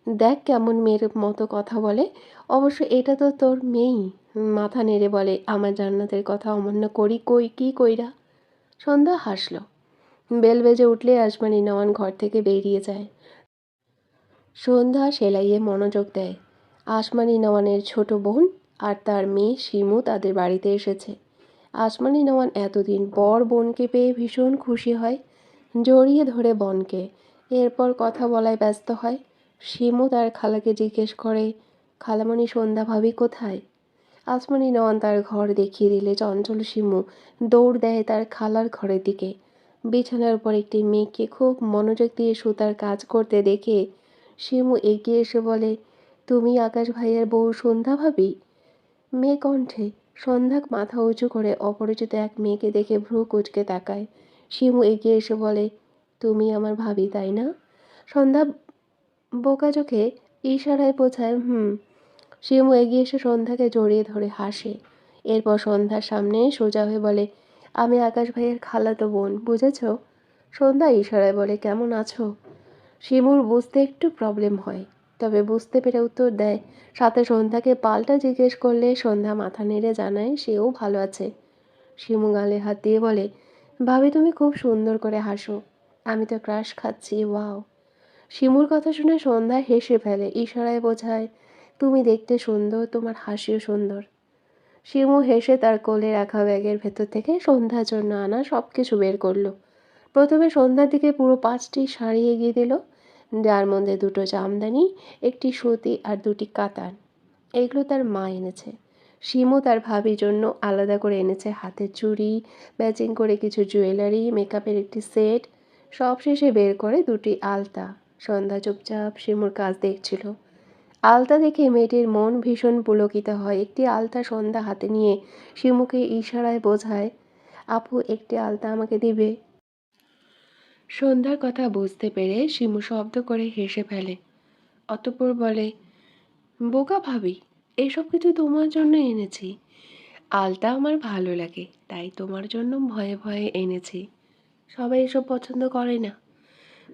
দেখ কেমন মেয়ের মতো কথা বলে। অবশ্য এটা তো তোর মেয়েই। মাথা নেড়ে বলে, আমার জান্নাতের কথা অমান্য করি কই কি কইরা? সন্ধ্যা হাসল। বেল বেজে উঠলে আসমানি নওয়ান ঘর থেকে বেরিয়ে যায়। সন্ধ্যা সেলাইয়ে মনোযোগ দেয়। আসমানি নওয়ানের ছোট বোন আর তার মেয়ে শিমু তাদের বাড়িতে এসেছে। আসমানি নওয়ান এতদিন পর বোনকে পেয়ে ভীষণ খুশি হয়। জড়িয়ে ধরে বোনকে। এরপর কথা বলায় ব্যস্ত হয়। শিমু তার খালাকে জিজ্ঞেস করে, খালামণি সন্ধ্যা ভাবি কোথায়? আসমানি নওয়ান তার ঘর দেখিয়ে দিলে চঞ্চল শিমু দৌড় দেয় তার খালার ঘরের দিকে। বিছানার উপর একটি মেয়েকে খুব মনোযোগ দিয়ে সুতার কাজ করতে দেখে শিমু এগিয়ে এসে বলে, তুমি আকাশ ভাইয়ের বউ সন্ধ্যা ভাবি? মেয়ে কণ্ঠে। সন্ধ্যা মাথা উঁচু করে অপরিচিত এক মেয়েকে দেখে ভ্রু কুঁচকে তাকায়। শিমু এগিয়ে এসে বলে, তুমি আমার ভাবি তাই না? সন্ধ্যা বোকা চোখে ইশারায় বোঝায় হুম। শিমু এগিয়ে এসে সন্ধ্যাকে জড়িয়ে ধরে হাসে। এরপর সন্ধ্যার সামনে সোজা হয়ে বলে, আমি আকাশ ভাইয়ের খালাতো বোন, বুঝেছ? সন্ধ্যা ইশারায় বলে, কেমন আছো? শিমুর বুঝতে একটু প্রবলেম হয়, তবে বুঝতে পেরে উত্তর দেয়। সাথে সন্ধ্যাকে পাল্টা জিজ্ঞেস করলে সন্ধ্যা মাথা নেড়ে জানায় সেও ভালো আছে। শিমু গালে হাত দিয়ে বলে, ভাবি তুমি খুব সুন্দর করে হাসো, আমি তো ক্রাশ খাচ্ছি, ওয়াও। শিমুর কথা শুনে সন্ধ্যা হেসে ফেলে, ইশারায় বোঝায়, তুমি দেখতে সুন্দর, তোমার হাসিও সুন্দর। শিমু হেসে তার কোলে রাখা ব্যাগের ভেতর থেকে সন্ধ্যার জন্য আনা সব কিছু বের করলো। প্রথমে সন্ধ্যার দিকে পুরো 5টি শাড়ি এগিয়ে দিল, যার মধ্যে 2টো জামদানি, একটি সুতি আর 2টি কাতান। এগুলো তার মা এনেছে। শিমু তার ভাবির জন্য আলাদা করে এনেছে হাতের চুড়ি, ম্যাচিং করে কিছু জুয়েলারি, মেকআপের একটি সেট। সবশেষে বের করে 2টি আলতা। সন্ধ্যা চুপচাপ শিমুর কাজ দেখছিল। আলতা দেখে মেয়েটির মন ভীষণ পুলকিত হয়। একটি আলতা সন্ধ্যা হাতে নিয়ে শিমুকে ইশারায় বোঝায়, আপু একটি আলতা আমাকে দিবে? সন্ধ্যার কথা বুঝতে পেরে শিমু শব্দ করে হেসে ফেলে। অতঃপর বলে, বোকা ভাবি, এসব কিছু তোমার জন্য এনেছি। আলতা আমার ভালো লাগে, তাই তোমার জন্য ভয়ে ভয়ে এনেছি। সবাই এসব পছন্দ করে না,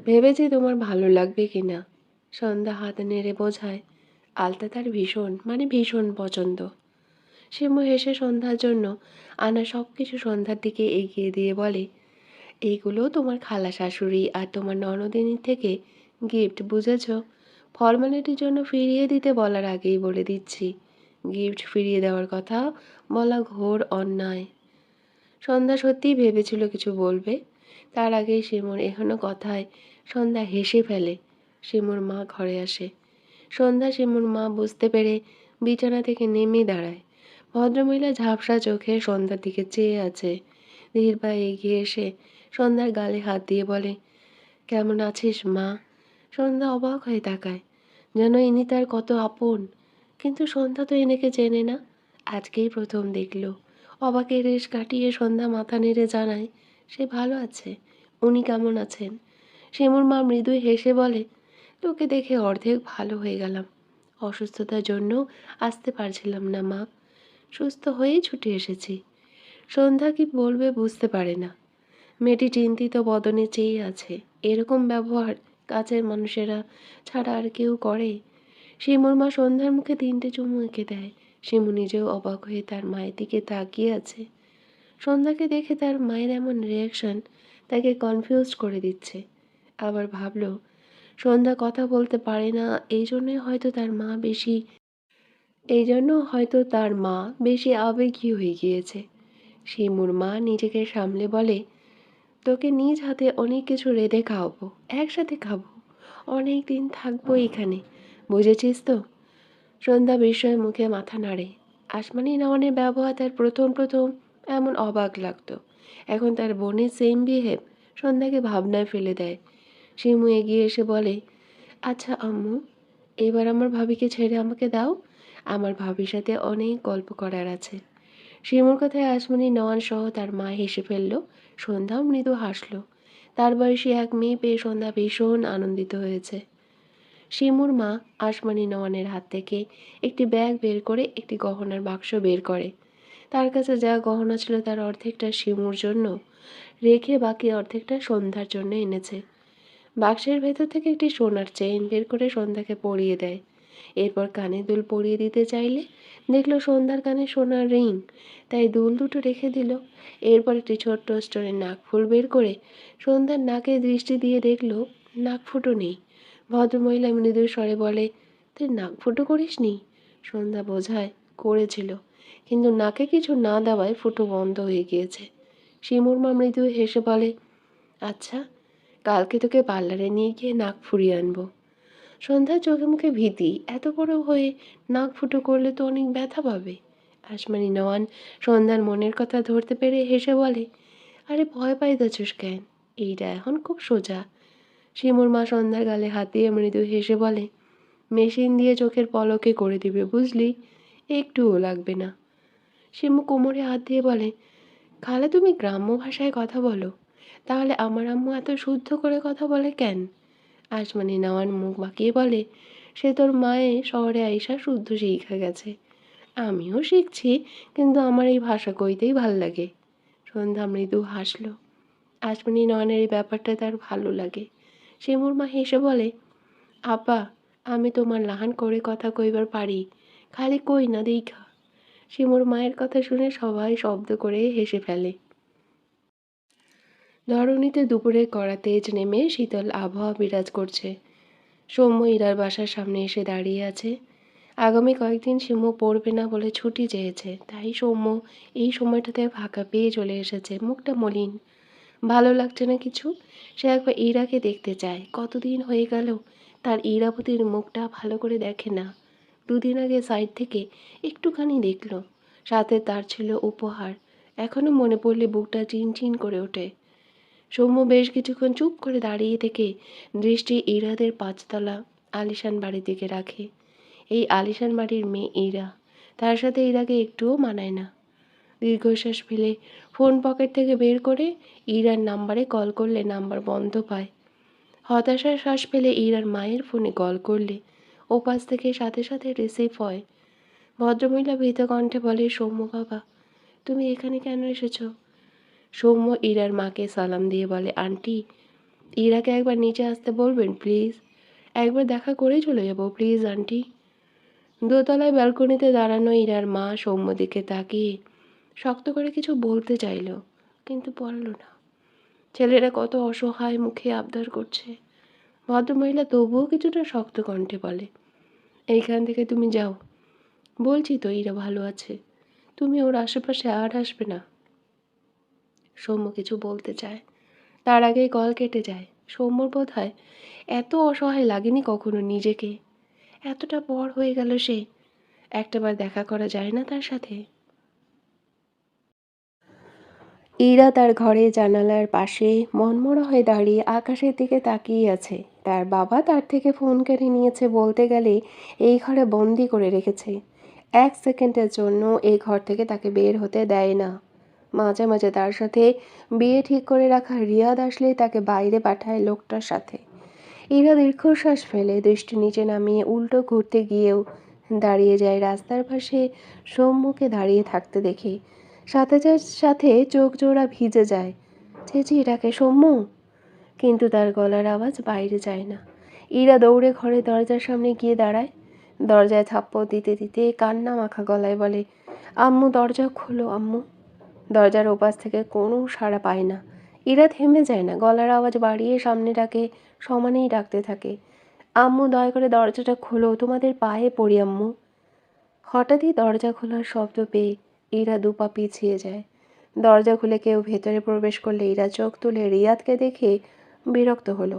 ভেবেছি তোমার ভালো লাগবে কিনা। সন্ধ্যা হাত নেড়ে বোঝায়, আলতা তার ভীষণ মানে ভীষণ পছন্দ। শিমু হেসে সন্ধ্যার জন্য আনা সব কিছু সন্ধ্যার দিকে এগিয়ে দিয়ে বলে, এইগুলো তোমার খালা শাশুড়ি আর তোমার ননদিনীর থেকে গিফট, বুঝেছ? ফর্মালিটির জন্য ফিরিয়ে দিতে বলার আগেই বলে দিচ্ছি, গিফট ফিরিয়ে দেওয়ার কথা বলা ঘোর অন্যায়। সন্ধ্যা সত্যিই ভেবেছিল কিছু বলবে, তার আগেই শিমুর এহেন কথায় সন্ধ্যা হেসে ফেলে। শিমুর মা ঘরে আসে। সন্ধ্যা শিমুর মা বুঝতে পেরে বিছানা থেকে নেমে দাঁড়ায়। ভদ্রমহিলা ঝাপসা চোখে সন্ধ্যার দিকে চেয়ে আছে। ধীর পায়ে এগিয়ে এসে সন্ধ্যার গালে হাত দিয়ে বলে, কেমন আছিস মা? সন্ধ্যা অবাক হয়ে তাকায়, যেন ইনি তার কত আপন। কিন্তু সন্ধ্যা তো এনেকে চেনে না, আজকেই প্রথম দেখলো। অবাকের রেশ কাটিয়ে সন্ধ্যা মাথা নেড়ে জানায় সে ভালো আছে। উনি কেমন আছেন? শিমুর মা মৃদু হেসে বলে, তোকে দেখে অর্ধেক ভালো হয়ে গেলাম। অসুস্থতার জন্য আসতে পারছিলাম না মা, সুস্থ হয়েই ছুটে এসেছি। সন্ধ্যা কি বলবে বুঝতে পারে না। মেয়েটি চিন্তিত বদনে চেয়ে আছে। এরকম ব্যবহার কাছের মানুষেরা ছাড়া আর কেউ করে? শিমুর মা সন্ধ্যার মুখে 3টে চুমু এঁকে দেয়। শিমু নিজেও অবাক হয়ে তার মায়ের দিকে তাকিয়ে আছে। সন্ধ্যাকে দেখে তার মায়ের এমন রিয়াকশন তাকে কনফিউজড করে দিচ্ছে। আবার ভাবলো, সন্ধ্যা কথা বলতে পারে না, এই জন্য হয়তো তার মা বেশি আবেগী হয়ে গিয়েছে। শিমুর মা নিজেকে সামলে বলে, তোকে নিজ হাতে অনেক কিছু রেঁধে খাওয়াবো, একসাথে খাবো, অনেক দিন থাকবো এখানে, বুঝেছিস তো? সন্ধ্যা বিস্ময় মুখে মাথা নাড়ে। আসমানি নওয়ানের ব্যবহার তার প্রথম প্রথম এমন অবাক লাগতো। এখন তার বোনের সেম বিহেভ সন্ধ্যাকে ভাবনায় ফেলে দেয়। শিমু এগিয়ে এসে বলে, আচ্ছা আম্মু, এবার আমার ভাবিকে ছেড়ে আমাকে দাও। আমার ভাবির সাথে অনেক গল্প করার আছে। শিমুর কথায় আসমানি নওয়ান সহ তার মা হেসে ফেলল। সন্ধ্যাও মৃদু হাসল। তার বয়সী এক মেয়ে পেয়ে সন্ধ্যা ভীষণ আনন্দিত হয়েছে। শিমুর মা আসমানি নওয়ানের হাত থেকে একটি ব্যাগ বের করে একটি গহনার বাক্স বের করে। তার কাছে যা গহনা ছিল তার অর্ধেকটা শিমুর জন্য রেখে বাকি অর্ধেকটা সন্ধ্যার জন্য এনেছে। বাক্সের ভেতর থেকে একটি সোনার চেইন বের করে সন্ধ্যাকে পরিয়ে দেয়। এরপর কানে দুল পরিয়ে দিতে চাইলে দেখলো সন্ধ্যার কানে সোনার রিং, তাই দুল দুটো রেখে দিল। এরপর একটি ছোট্ট স্টোনের নাকফুল বের করে সন্ধ্যার নাকে দৃষ্টি দিয়ে দেখলো নাকফুটো নেই। ভদ্রমহিলা মৃদু স্বরে বলে, তুই নাকফুটো করিসনি? সন্ধ্যা বোঝায় করেছিল, কিন্তু নাকে কিছু না দেওয়ায় ফুটো বন্ধ হয়ে গিয়েছে। শিমুর মা মৃদু হেসে বলে, আচ্ছা, কালকে তোকে পার্লারে নিয়ে গিয়ে নাক ফুরিয়ে আনবো। সন্ধ্যার চোখে মুখে ভীতি, এত বড় হয়ে নাক ফুটো করলে তো অনেক ব্যথা পাবে। আসমানি নওয়ান সন্ধ্যার মনের কথা ধরতে পেরে হেসে বলে, আরে ভয় পাইতেছিস কেন? এইটা এখন খুব সোজা। শিমুর মা সন্ধ্যার গালে হাত দিয়ে মৃদু হেসে বলে, মেশিন দিয়ে চোখের পলকে করে দিবে, বুঝলি? একটুও লাগবে না। শিমু কোমরে হাত দিয়ে বলে, খালা তুমি গ্রাম্য ভাষায় কথা বলো, তাহলে আমার আম্মু এত শুদ্ধ করে কথা বলে কেন? আসমানি নওয়ান মুখ বাঁকিয়ে বলে, সে তোর মায়ে শহরে আইসা শুদ্ধ শিখা গেছে। আমিও শিখছি, কিন্তু আমার এই ভাষা কইতেই ভাল লাগে। সন্ধ্যা মৃদু হাসলো। আসমানি নয়নের এই ব্যাপারটা তার ভালো লাগে। শিমুর মা হেসে বলে, আপা, আমি তোমার লাহান করে কথা কইবার পারি, খালি কই না দেইখা। শিমুর মায়ের কথা শুনে সবাই শব্দ করে হেসে ফেলে। ধরণীতে দুপুরে কড়া তেজ নেমে শীতল আবহাওয়া বিরাজ করছে। সৌম্য ইরার বাসার সামনে এসে দাঁড়িয়ে আছে। আগামী কয়েকদিন শিমু পড়বে না বলে ছুটি চেয়েছে, তাই সৌম্য এই সময়টাতে ফাঁকা পেয়ে চলে এসেছে। মুখটা মলিন, ভালো লাগছে না কিছু। সে একবার ইরাকে দেখতে চায়। কতদিন হয়ে গেল তার ইরাবতীর মুখটা ভালো করে দেখে না। 2 দিন আগে সাইড থেকে একটুখানি দেখলো, সাথে তার ছিল উপহার। এখনো মনে পড়লে বুকটা চিনচিন করে ওঠে। সৌম্য বেশ কিছুক্ষণ চুপ করে দাঁড়িয়ে থেকে দৃষ্টি ইরাদের 5তলা আলিশান বাড়ির দিকে রাখে। এই আলিশান বাড়ির মেয়ে ইরা, তার সাথে ইরাকে একটুও মানায় না। দীর্ঘশ্বাস ফেলে ফোন পকেট থেকে বের করে ইরার নাম্বারে কল করলে নাম্বার বন্ধ পায়। হতাশার শ্বাস ফেলে ইরার মায়ের ফোনে কল করলে ওপাশ থেকে সাথে সাথে রিসিভ হয়। ভদ্রমহিলা ভীত কণ্ঠে বলে, সৌম্য বাবা, তুমি এখানে কেন এসেছো? সৌম্য ইরার মাকে সালাম দিয়ে বলে, আন্টি, ইরাকে একবার নিচে আসতে বলবেন প্লিজ। একবার দেখা করে চলে যাব প্লিজ আন্টি। দোতলায় ব্যালকনিতে দাঁড়ানো ইরার মা সৌম্য দিকে তাকিয়ে শক্ত করে কিছু বলতে চাইল, কিন্তু বলল না। ছেলেরা কত অসহায় মুখে আবদার করছে। ভদ্রমহিলা তবুও কিছুটা শক্ত কণ্ঠে বলে, এইখান থেকে তুমি যাও। বলছি তো ইরা ভালো আছে, তুমি ওর আশেপাশে আর আসবে না। সৌম্য কিছু বলতে চায়, তার আগেই কল কেটে যায়। সৌম্যর বোধ হয় এত অসহায় লাগেনি কখনো নিজেকে। এতটা বড় হয়ে গেল সে, একটাবার দেখা করা যায় না তার সাথে? ইরা তার ঘরে জানালার পাশে মনমরা হয়ে দাঁড়িয়ে আকাশের দিকে তাকিয়ে আছে। তার বাবা তার থেকে ফোন কেড়ে নিয়েছে, বলতে গেলে এই ঘরে বন্দি করে রেখেছে। 1 সেকেন্ডের জন্য এই ঘর থেকে তাকে বের হতে দেয় না। মাঝে মাঝে তার সাথে বিয়ে ঠিক করে রাখা রিয়াদ আসলে তাকে বাইরে পাঠায় লোকটার সাথে। ইরা দীর্ঘশ্বাস ফেলে দৃষ্টি নিচে নামিয়ে উল্টো ঘুরতে গিয়েও দাঁড়িয়ে যায় রাস্তার পাশে সম্মুখে দাঁড়িয়ে থাকতে দেখে। সাথে সাথে চোখ জোড়া ভিজে যায়। চেঁচিয়ে ডাকে, সৌম্য, কিন্তু তার গলার আওয়াজ বাইরে যায় না। ইরা দৌড়ে ঘরের দরজার সামনে গিয়ে দাঁড়ায়। দরজায় থাপ্পড় দিতে দিতে কান্না মাখা গলায় বলে, আম্মু দরজা খোলো আম্মু। দরজার ওপাশ থেকে কোনো সাড়া পায় না। ইরা থেমে যায় না, গলার আওয়াজ বাড়িয়ে সামনে ডাকে, সমানেই ডাকতে থাকে, আম্মু দয়া করে দরজাটা খোলো, তোমাদের পায়ে পড়ি আম্মু। হঠাৎই দরজা খোলার শব্দ পেয়ে ইরা দুপা পিছিয়ে যায়। দরজা খুলে কেউ ভেতরে প্রবেশ করলে ইরা চোখ তুলে রিয়াদকে দেখে বিরক্ত হলো।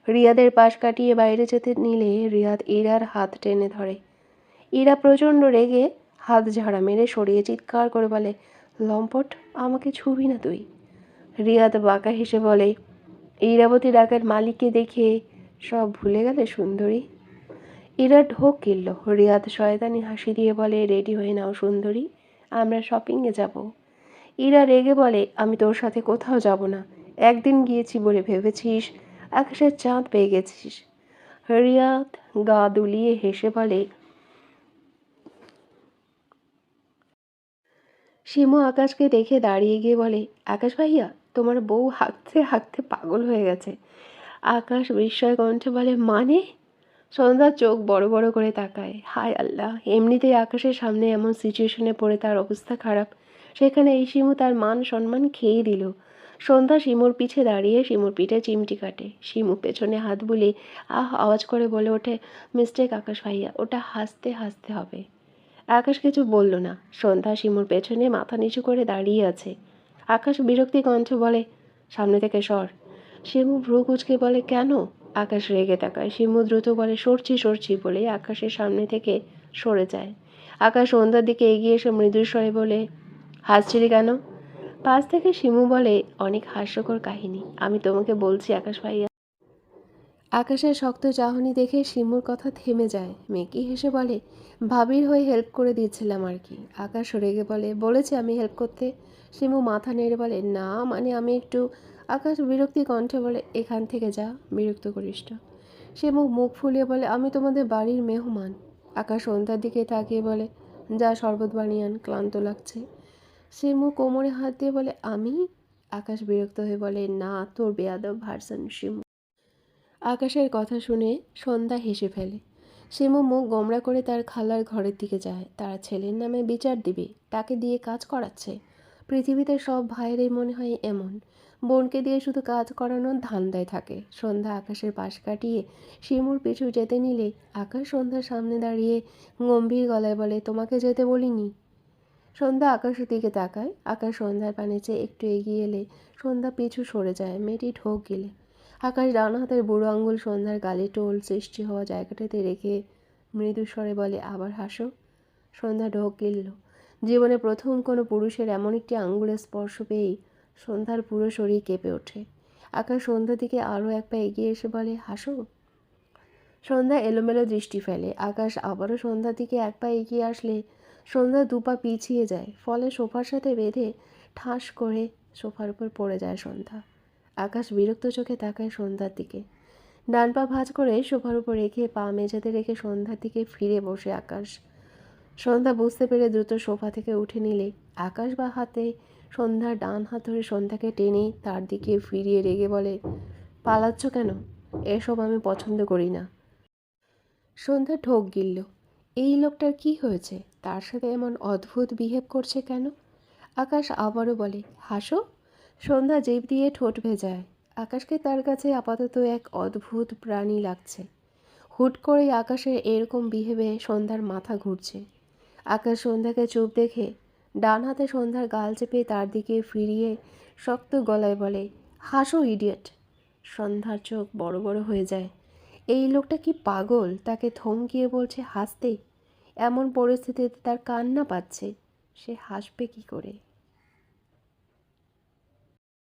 রিয়াদের পাশ কাটিয়ে বাইরে যেতে নিলে রিয়াদ ইরার হাত টেনে ধরে। ইরা প্রচণ্ড রেগে হাত ঝাড়া মেরে সরিয়ে চিৎকার করে বলে, লম্পট, আমাকে ছুবি না তুই। রিয়াদ বাঁকা হেসে বলে, ইরাবতী ডাকার মালিককে দেখে সব ভুলে গেলে সুন্দরী? ইরা ঢোক গিলল। রিয়াদ শয়তানি হাসি দিয়ে বলে, রেডি হয়ে নাও সুন্দরী, আমরা শপিংয়ে যাব। ইরা রেগে বলে, আমি তোর সাথে কোথাও যাব না। একদিন গিয়েছি বলে ভেবেছিস আকাশের চাঁদ পেয়ে গেছিস? রিয়াদ গা দুলিয়ে হেসে বলে, শিমু আকাশকে দেখে দাঁড়িয়ে গিয়ে বলে, আকাশ ভাইয়া, তোমার বউ হাঁকতে হাঁকতে পাগল হয়ে গেছে। আকাশ বিস্ময় কণ্ঠে বলে, মানে? সন্ধ্যা চোখ বড় বড় করে তাকায়। হায় আল্লাহ, এমনিতেই আকাশের সামনে এমন সিচুয়েশনে পড়ে তার অবস্থা খারাপ, সেখানে এই শিমু তার মান সম্মান খেয়ে দিল। সন্ধ্যা শিমুর পিছে দাঁড়িয়ে শিমুর পিঠে চিমটি কাটে। শিমু পেছনে হাত বুলিয়ে আওয়াজ করে বলে ওঠে, মিস্টেক আকাশ ভাইয়া, ওটা হাসতে হাসতে হবে। আকাশ কিছু বলল না। সন্ধ্যা শিমুর পেছনে মাথা নিচু করে দাঁড়িয়ে আছে। আকাশ বিরক্তি কণ্ঠে বলে, সামনে থেকে সর। শিমু ভ্রু কুঁচকে বলে, কেন? আকাশ রেগে তাকায়। শিমু দ্রুত বলে, সরছি সরছি বলে আকাশের সামনে থেকে সরে যায়। আকাশ সন্ধ্যার দিকে এগিয়ে এসে মৃদু স্বরে বলে, হাসছিলি কেন? পাশ থেকে শিমু বলে, অনেক হাস্যকর কাহিনী, আমি তোমাকে বলছি আকাশ ভাইয়া। আকাশের শক্ত চাহনি দেখে শিমুর কথা থেমে যায়। মেকি হেসে বলে, ভাবির হয়ে হেল্প করে দিয়েছিলাম আর কি। আকাশ রেগে বলে, বলেছে আমি হেল্প করতে? শিমু মাথা নেড়ে বলে, না মানে আমি একটু। আকাশ বিরক্তি কণ্ঠে বলে, এখান থেকে যা, বিরক্ত করিস না। শিমু মুখ ফুলিয়ে বলে, আমি তোমাদের বাড়ির মেহমান। আকাশ সন্ধ্যার দিকে তাকিয়ে বলে, যা শরবত বানিয়ে আন, ক্লান্ত লাগছে। শিমু কোমরে হাত দিয়ে বলে, আমি? আকাশ বিরক্ত হয়ে বলে, না, তোর বেয়াদব ভার্সন শিমু। আকাশের কথা শুনে সন্ধ্যা হেসে ফেলে। শিমু মুখ গোমড়া করে তার খালার ঘরের দিকে যায়। তারা ছেলের নামে বিচার দিবে, তাকে দিয়ে কাজ করাচ্ছে। পৃথিবীতে সব ভাইয়েরই মনে হয় এমন, বোনকে দিয়ে শুধু কাজ করানোর ধান্দায় থাকে। সন্ধ্যা আকাশের পাশ কাটিয়ে শিমুর পিছু যেতে নিলে আকাশ সন্ধ্যার সামনে দাঁড়িয়ে গম্ভীর গলায় বলে, তোমাকে যেতে বলিনি। সন্ধ্যা আকাশের দিকে তাকায়। আকাশ সন্ধ্যার পানে চেয়ে একটু এগিয়ে এলে সন্ধ্যা পিছু সরে যায়। মেয়েটি ঢোক গিলে। আকাশ ডান হাতের বুড়ো আঙুল সন্ধ্যার গালে টোল সৃষ্টি হওয়া জায়গাটাতে রেখে মৃদু স্বরে বলে, আবার হাসো। সন্ধ্যা ঢোক গিলল। জীবনে প্রথম কোনো পুরুষের এমন একটি আঙুলের স্পর্শ পেয়েই সন্ধ্যার পুরো শরীর কেঁপে ওঠে। আকাশ সন্ধ্যার দিকে আরও এক পা এগিয়ে এসে বলে, হাসো। সন্ধ্যা এলোমেলো দৃষ্টি ফেলে। আকাশ আবারও সন্ধ্যার দিকে এক পা এগিয়ে আসলে সন্ধ্যা দুপা পিছিয়ে যায়। ফলে সোফার সাথে বেঁধে ঠাস করে সোফার উপর পড়ে যায় সন্ধ্যা। আকাশ বিরক্ত চোখে তাকায় সন্ধ্যার দিকে। ডান পা ভাঁজ করে সোফার উপর রেখে পা মেঝেতে রেখে সন্ধ্যার দিকে ফিরে বসে আকাশ। সন্ধ্যা বুঝতে পেরে দ্রুত সোফা থেকে উঠে নিলে আকাশ বা হাতে সন্ধ্যার ডান হাত ধরে সন্ধ্যাকে টেনে তার দিকে ফিরিয়ে রেগে বলে, পালাচ্ছ কেন? এসব আমি পছন্দ করি না। সন্ধ্যা ঢোক গিলল। এই লোকটার কি হয়েছে? তার সাথে এমন অদ্ভুত বিহেভ করছে কেন? আকাশ আবারও বলে, হাসো। সন্ধ্যা জিভ দিয়ে ঠোঁট ভেজায়। আকাশকে তার কাছে আপাতত এক অদ্ভুত প্রাণী লাগছে। হুট করেই আকাশের এরকম বিহেভে সন্ধ্যার মাথা ঘুরছে। আকাশ সন্ধ্যাকে চুপ দেখে ডান হাতে সন্ধ্যার গাল চেপে তার দিকে ফিরিয়ে শক্ত গলায় বলে, হাসো ইডিয়েট। সন্ধ্যার চোখ বড় বড় হয়ে যায়। এই লোকটা কি পাগল? তাকে ধমকিয়ে বলছে হাসতে। এমন পরিস্থিতিতে তার কান্না পাচ্ছে, সে হাসবে কি করে?